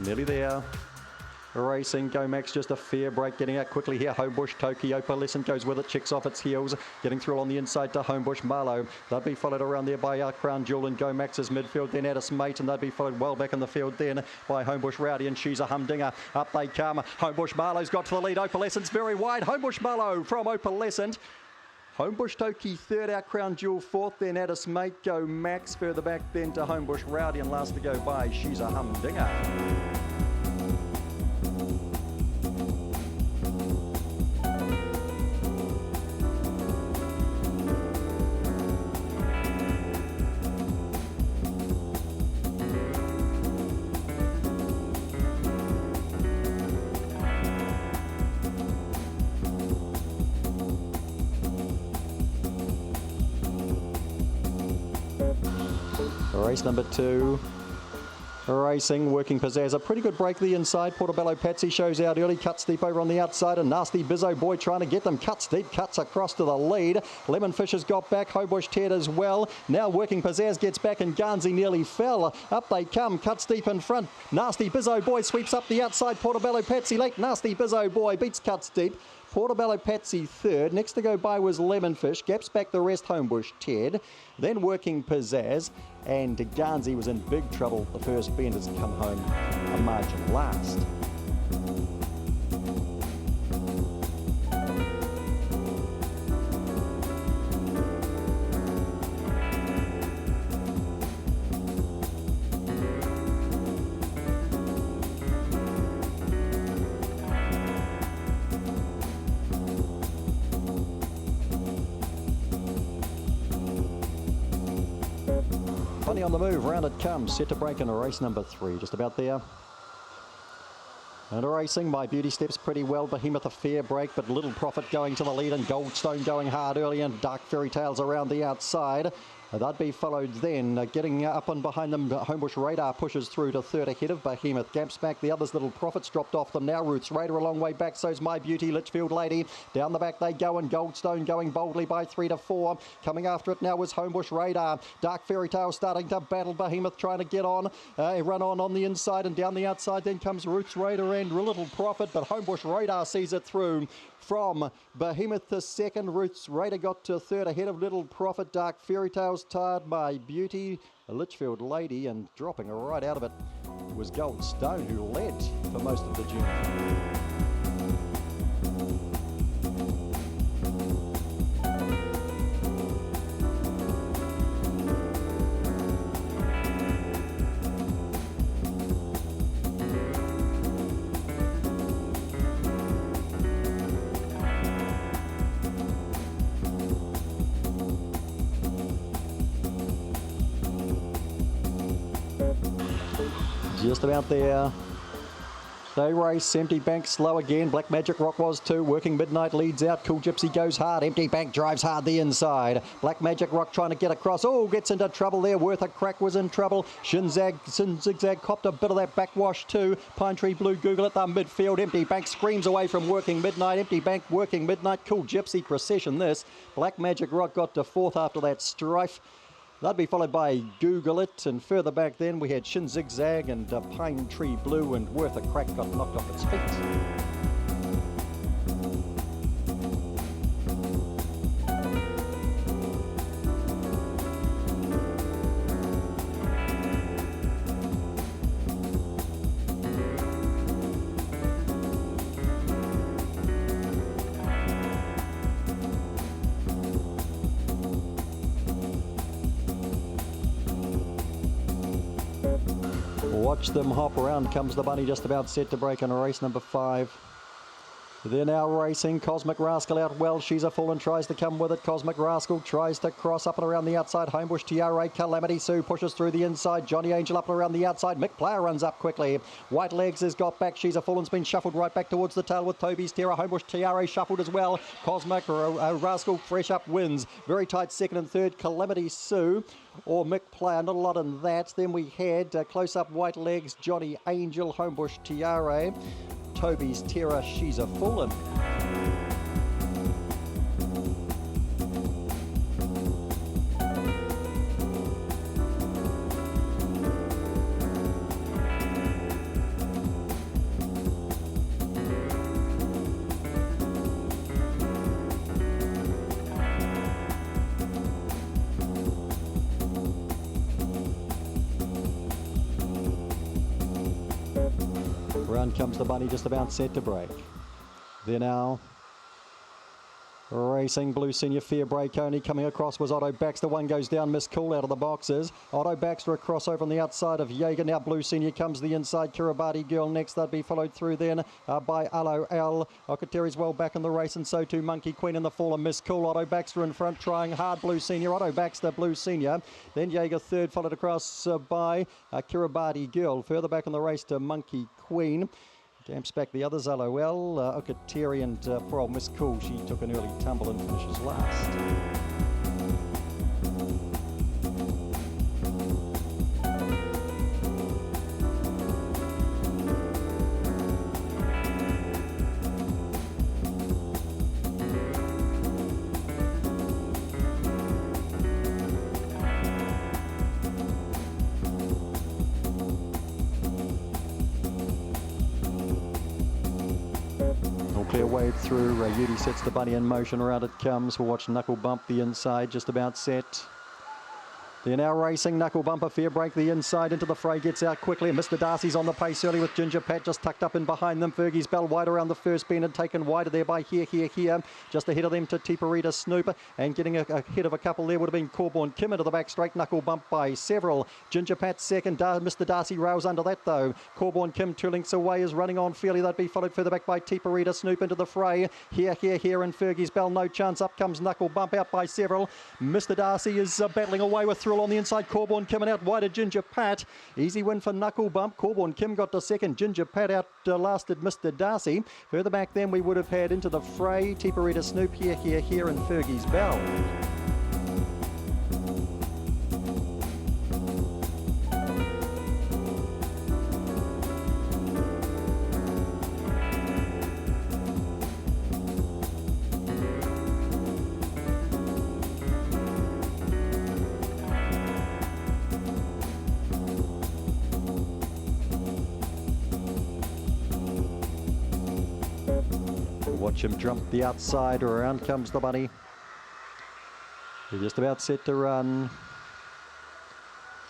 Nearly there. Racing, Go Max, just a fair break, getting out quickly here. Homebush, Toki, Opalescent goes with it, checks off its heels, getting through on the inside to Homebush, Marlow. They'd be followed around there by Crown Jewel and Go Max's midfield, then Addis Mate, and they'd be followed well back in the field then by Homebush Rowdy, and she's a humdinger. Up they come. Homebush Marlow's got to the lead. Opalescent's very wide. Homebush Marlow from Opalescent. Homebush Toki third, out Crown Jewel fourth, then Addis Mate, Go Max further back then to Homebush Rowdy, and last to go by, she's a humdinger. Race number 2. Racing, Working Pizzazz, a pretty good break the inside. Portobello Patsy shows out early, cuts deep over on the outside, and Nasty Bizzo Boy trying to get them, cuts deep, cuts across to the lead. Lemonfish has got back, Homebush Ted as well. Now Working Pizzazz gets back, and Garnsey nearly fell. Up they come, cuts deep in front. Nasty Bizzo Boy sweeps up the outside. Portobello Patsy late. Nasty Bizzo Boy beats cuts deep. Portobello Patsy third. Next to go by was Lemonfish. Gaps back the rest, Homebush Ted. Then Working Pizzazz. And Garnsey was in big trouble. The first bend has come home a margin last. Funny on the move, round it comes, set to break in race number 3, just about there. And racing, My Beauty steps pretty well. Behemoth a fair break, but Little Profit going to the lead, and Goldstone going hard early, and Dark Fairy Tales around the outside. They'd be followed then, getting up and behind them. Homebush Radar pushes through to third ahead of Behemoth. Gaps back, the others, Little Profits dropped off them now. Roots Raider a long way back, so's My Beauty, Litchfield Lady. Down the back they go, and Goldstone going boldly by 3 to 4. Coming after it now was Homebush Radar. Dark Fairy Tale starting to battle Behemoth, trying to get on. Run on the inside, and down the outside then comes Roots Raider and Little Profit, but Homebush Radar sees it through. From Behemoth to second, Roots Raider got to third ahead of Little Profit. Dark Fairy Tales tired, My Beauty, Litchfield Lady, and dropping right out of it was Goldstone, who led for most of the journey. Just about there. They race. Empty Bank slow again. Black Magic Rock was too. Working Midnight leads out. Cool Gypsy goes hard. Empty Bank drives hard the inside. Black Magic Rock trying to get across. Oh, gets into trouble there. Worth a Crack was in trouble. Shin Zigzag copped a bit of that backwash too. Pine Tree Blue Google at the midfield. Empty Bank screams away from Working Midnight. Empty Bank, Working Midnight. Cool Gypsy procession this. Black Magic Rock got to fourth after that strife. They'd be followed by Google It, and further back then we had Shin Zigzag and Pine Tree Blue, and Worth a Crack got knocked off its feet. Watch them hop around. Comes the bunny, just about set to break in race number 5. They're now racing. Cosmic Rascal out well. She's a Fool and tries to come with it. Cosmic Rascal tries to cross up and around the outside. Homebush TRA. Calamity Sue pushes through the inside. Johnny Angel up and around the outside. Mick Player runs up quickly. White Legs has got back. She's a Fool and's been shuffled right back towards the tail with Toby's Terror. Homebush TRA shuffled as well. Cosmic Rascal fresh up wins. Very tight second and third. Calamity Sue or Mick Player. Not a lot in that. Then we had close up White Legs, Johnny Angel, Homebush TRA. Toby's Terror, She's a Foolin'. Around comes the bunny, just about set to break. There now. Racing Blue Senior Fair break only. Coming across was Otto Baxter. One goes down, Miss Cool out of the boxes. Otto Baxter across over on the outside of Jaeger. Now Blue Senior comes the inside. Kiribati Girl next. That'd be followed through then by Alo L. Okateri's well back in the race, and so too Monkey Queen in the fall of Miss Cool. Otto Baxter in front, trying hard. Blue Senior. Otto Baxter, Blue Senior. Then Jaeger third, followed across by Kiribati Girl. Further back in the race to Monkey Queen. Damps back the others, LOL, Okateri and poor old Miss Cool. She took an early tumble and finishes last. Clear wave through. Yudi sets the bunny in motion. Around it comes. We'll watch Knuckle Bump the inside, just about set. They're now racing. Knuckle Bumper fair break the inside into the fray, gets out quickly. And Mr. Darcy's on the pace early with Ginger Pat just tucked up in behind them. Fergie's Bell wide around the first bend and taken wider there by Here. Just ahead of them to Tiparita Snoop, and getting ahead of a couple there would have been Corborn Kim into the back straight. Knuckle Bump by several. Ginger Pat second. Mr. Darcy rails under that though. Corborn Kim 2 lengths away is running on fairly. That'd be followed further back by Tiparita Snoop into the fray. Here and Fergie's Bell no chance. Up comes Knuckle Bump out by several. Mr. Darcy is battling away with Thrill on the inside. Corborn coming out wide of Ginger Pat. Easy win for Knuckle Bump. Corborn Kim got to second. Ginger Pat out lasted Mr. Darcy. Further back then we would have had into the fray Tiparita Snoop, Here and Fergie's Bell. Watch him jump the outside. Around comes the bunny. They're just about set to run.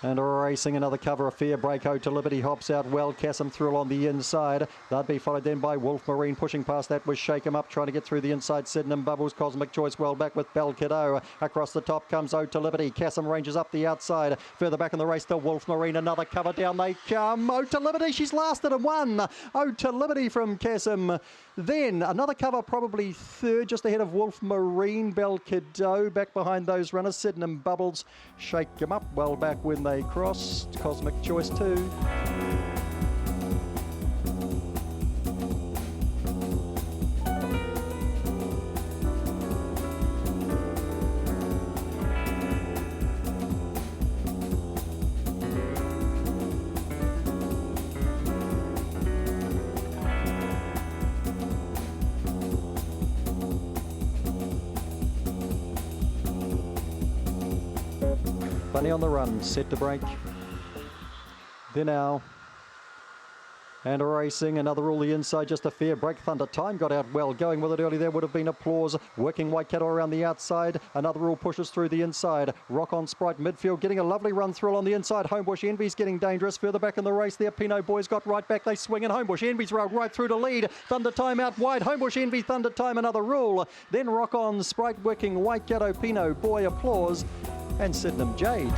And racing another cover, a fair break. To Liberty hops out well. Cassim Thrill on the inside. That'd be followed then by Wolf Marine. Pushing past that was Shake 'em Up, trying to get through the inside. Sydenham Bubbles, Cosmic Choice well back with Bell Kiddo. Across the top comes To Liberty. Cassim ranges up the outside. Further back in the race to Wolf Marine. Another cover down they come. To Liberty, she's lasted and won. To Liberty from Cassim. Then another cover, probably third, just ahead of Wolf Marine. Bell Kiddo back behind those runners. Sydenham Bubbles, Shake 'em Up well back when they crossed. Cosmic Choice 2. Bunny on the run, set to break. They're now. And racing, another rule the inside, just a fair break. Thunder Time got out well. Going with it early there would have been applause. Working Waikato around the outside. Another rule pushes through the inside. Rock on Sprite midfield, getting a lovely run through on the inside. Homebush Envy's getting dangerous. Further back in the race there, Pinot Boys got right back. They swing and Homebush Envy's railed right through to lead. Thunder Time out wide. Homebush Envy, Thunder Time, another rule. Then Rock on Sprite, working Waikato, Pinot Boy, applause. And Sydenham Jade.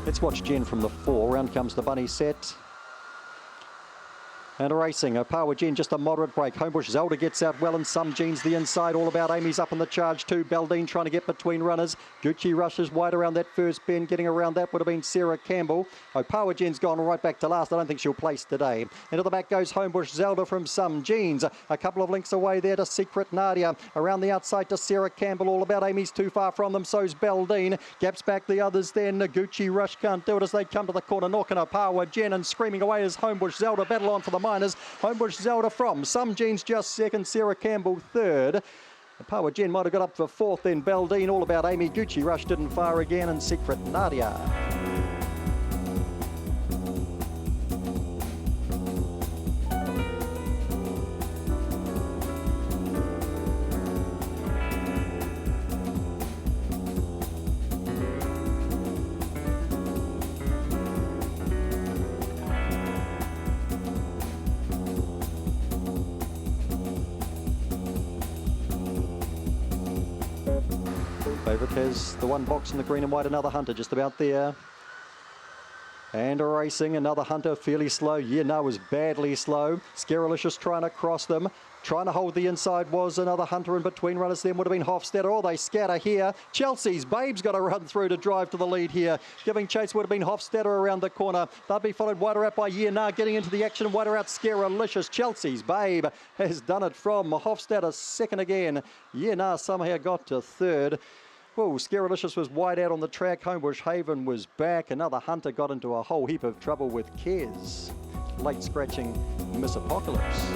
Let's watch Jen from the 4. Round comes the bunny set. And racing, Opawa Jen, just a moderate break. Homebush Zelda gets out well, and Some Jeans the inside. All about Amy's up in the charge too. Baldine trying to get between runners. Gucci rushes wide around that first bend. Getting around that would have been Sarah Campbell. Opawa Jen's gone right back to last. I don't think she'll place today. Into the back goes Homebush Zelda from Some Jeans. A couple of lengths away there to Secret Nadia. Around the outside to Sarah Campbell. All about Amy's too far from them. So's Baldine. Gaps back the others then. Gucci Rush can't do it as they come to the corner. Knocking Opawa Jen and screaming away as Homebush Zelda battle on for the minors. Homebush Zelda from Some Jeans just second. Sarah Campbell third. Power Gen might have got up for fourth, then Baldine, All About Amy, Gucci Rush didn't fire again, and Secret Nadia. Favourite has the one box in the green and white, another Hunter just about there. And racing, another Hunter fairly slow. Yeah, no, was badly slow. Scaralicious trying to cross them. Trying to hold the inside was another Hunter in between runners. Then would have been Hofstadter. Oh, they scatter here. Chelsea's Babe's got to run through to drive to the lead here. Giving chase would have been Hofstadter around the corner. They'll be followed wider out by Yenar, getting into the action. Wider out Scaralicious. Chelsea's Babe has done it from Hofstadter second again. Yenar somehow got to third. Whoa, Scaralicious was wide out on the track. Homebush Haven was back. Another Hunter got into a whole heap of trouble with Kez. Late scratching Miss Apocalypse.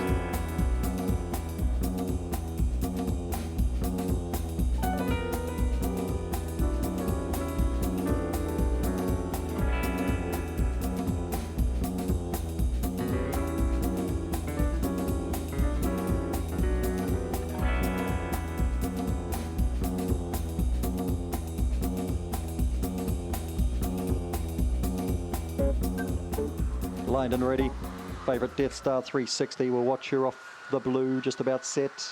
Lined and ready. Favourite Death Star 360 will watch her off the blue, just about set.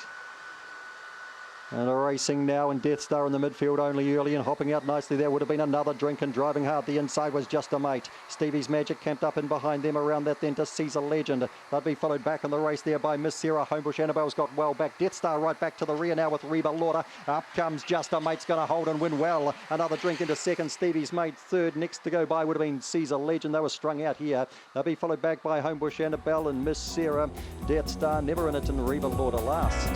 And racing now, and Death Star in the midfield only early and hopping out nicely. There would have been another drink, and driving hard the inside was Just a Mate. Stevie's Magic camped up in behind them. Around that then to Caesar Legend. They'd be followed back in the race there by Miss Sarah. Homebush Annabelle's got well back. Death Star right back to the rear now with Reba Lauder. Up comes Just a Mate's going to hold and win well. Another drink into second. Stevie's Mate third. Next to go by would have been Caesar Legend. They were strung out here. They'll be followed back by Homebush Annabelle and Miss Sarah. Death Star never in it, and Reba Lauder last.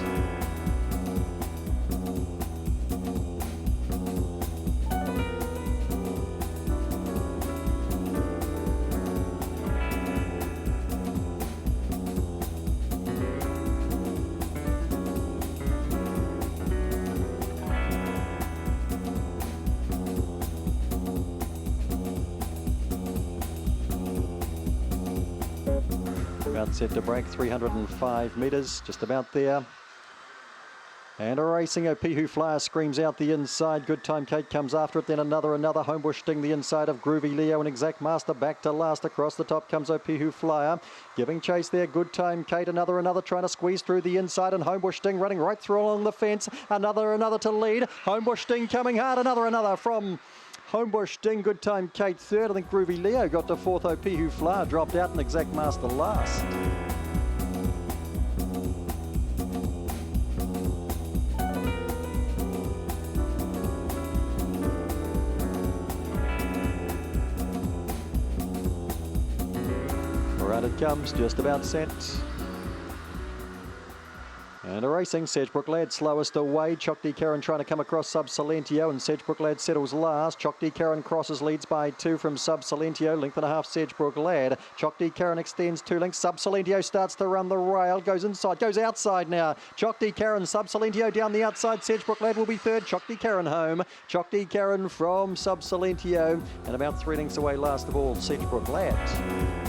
About set to break, 305 metres, just about there. And a racing, Pihu Flyer screams out the inside. Good Time Kate comes after it. Then another Homebush Sting the inside of Groovy Leo and Exact Master back to last. Across the top comes Pihu Flyer. Giving chase there, Good Time Kate. Another trying to squeeze through the inside, and Homebush Sting running right through along the fence. Another to lead. Homebush Sting coming hard. Another from Homebush Sting. Good Time Kate third. I think Groovy Leo got to fourth. Pihu Flyer dropped out, and Exact Master last. Right it comes, just about set. And a racing, Sedgebrook Lad slowest away. Chokdi Karen trying to come across Sub Silentio, and Sedgebrook Lad settles last. Chokdi Karen crosses, leads by 2 from Sub Silentio. Length and a half Sedgebrook Lad. Chokdi Karen extends 2 lengths. Sub Silentio starts to run the rail, goes inside, goes outside now. Chokdi Karen, Sub Silentio down the outside. Sedgebrook Lad will be third. Chokdi Karen home. Chokdi Karen from Sub Silentio, and about 3 lengths away last of all, Sedgebrook Lad.